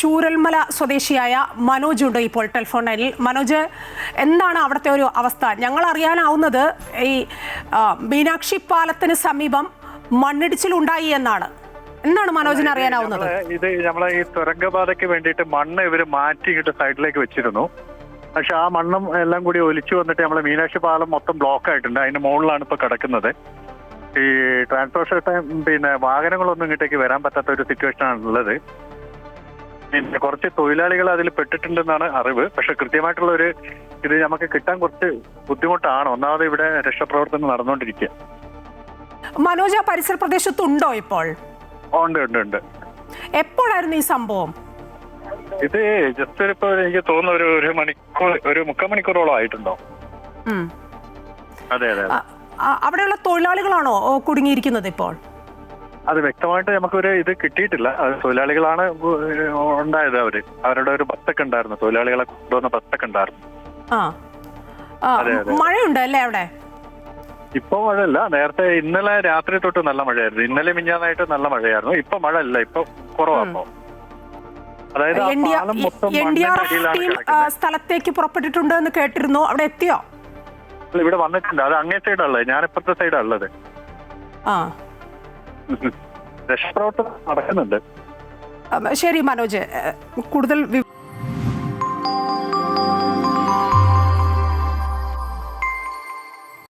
ചൂരൽമല സ്വദേശിയായ മനോജ് ഉണ്ട് ഇപ്പോൾ ടെലിഫോൺ ലൈനിൽ. മനോജ്, എന്താണ് അവിടുത്തെ ഒരു അവസ്ഥ? ഞങ്ങൾ അറിയാനാവുന്നത് ഈ മീനാക്ഷി പാലത്തിന് സമീപം മണ്ണിടിച്ചിലുണ്ടായി എന്നാണ്. എന്താണ് മനോജിന് അറിയാനാവുന്നത്? ഇത് നമ്മളെ ഈ തുരങ്കപാതയ്ക്ക് വേണ്ടിയിട്ട് മണ്ണ് ഇവര് മാറ്റിയിട്ട് സൈഡിലേക്ക് വെച്ചിരുന്നു. പക്ഷെ ആ മണ്ണും എല്ലാം കൂടി ഒലിച്ചു വന്നിട്ട് നമ്മളെ മീനാക്ഷി പാലം മൊത്തം ബ്ലോക്ക് ആയിട്ടുണ്ട്. അതിന്റെ മുകളിലാണ് ഇപ്പൊ കിടക്കുന്നത്. ഈ ട്രാൻസ്പോർട്ടേഷൻ പിന്നെ വാഹനങ്ങളൊന്നും ഇങ്ങോട്ടേക്ക് വരാൻ പറ്റാത്ത ഒരു സിറ്റുവേഷൻ ആണ് ഉള്ളത്. പിന്നെ കുറച്ച് തൊഴിലാളികൾ അതിൽ പെട്ടിട്ടുണ്ടെന്നാണ് അറിവ്. പക്ഷെ കൃത്യമായിട്ടുള്ള ഒരു ഇത് നമുക്ക് കിട്ടാൻ കുറച്ച് ബുദ്ധിമുട്ടാണ്. ഒന്നാമത് ഇവിടെ രക്ഷാപ്രവർത്തനം നടന്നുകൊണ്ടിരിക്കുക. മനോജ് ആ പരിസര പ്രദേശത്തുണ്ടോ ഇപ്പോൾ? ഉണ്ട് ഉണ്ട് ഉണ്ട്. എപ്പോഴായിരുന്നു ഈ സംഭവം? ഇത് ജസ്റ്റ് ഇപ്പൊ എനിക്ക് തോന്നുന്നു ഒരു മണിക്കൂർ, ഒരു 3/4 മണിക്കൂറോളം ആയിട്ടുണ്ടോ? അതെ അതെ. അവിടെയുള്ള തൊഴിലാളികളാണോ കുടുങ്ങിയിരിക്കുന്നത് ഇപ്പോൾ? അത് വ്യക്തമായിട്ട് നമുക്കൊരു ഇത് കിട്ടിയിട്ടില്ല. അത് തൊഴിലാളികളാണ് ഉണ്ടായത്. അവരുടെ ഒരു ബസ്സൊക്കെ ഉണ്ടായിരുന്നു, തൊഴിലാളികളെ കൊണ്ടുവന്ന ബസ്സൊക്കെ ഉണ്ടായിരുന്നു. മഴയുണ്ട് അല്ലേ അവിടെ? ഇപ്പൊ മഴയല്ല. നേരത്തെ ഇന്നലെ രാത്രി തൊട്ട് നല്ല മഴയായിരുന്നു. ഇന്നലെ മിഞ്ഞാന്നായിട്ട് നല്ല മഴയായിരുന്നു. ഇപ്പൊ മഴ അല്ല, ഇപ്പൊ കുറവാണോ. അതായത് സ്ഥലത്തേക്ക് പുറപ്പെട്ടിട്ടുണ്ട് എന്ന് കേട്ടിരുന്നു. അവിടെ എത്തിയോ? ഇവിടെ വന്നിട്ടുണ്ട്. അത് അങ്ങേ സൈഡുള്ളത്, ഞാൻ ഇപ്പുറത്തെ സൈഡാ ഉള്ളത്. രക്ഷാപ്രവർത്തനം നടക്കുന്നുണ്ട്. ശരി മനോജ്, കൂടുതൽ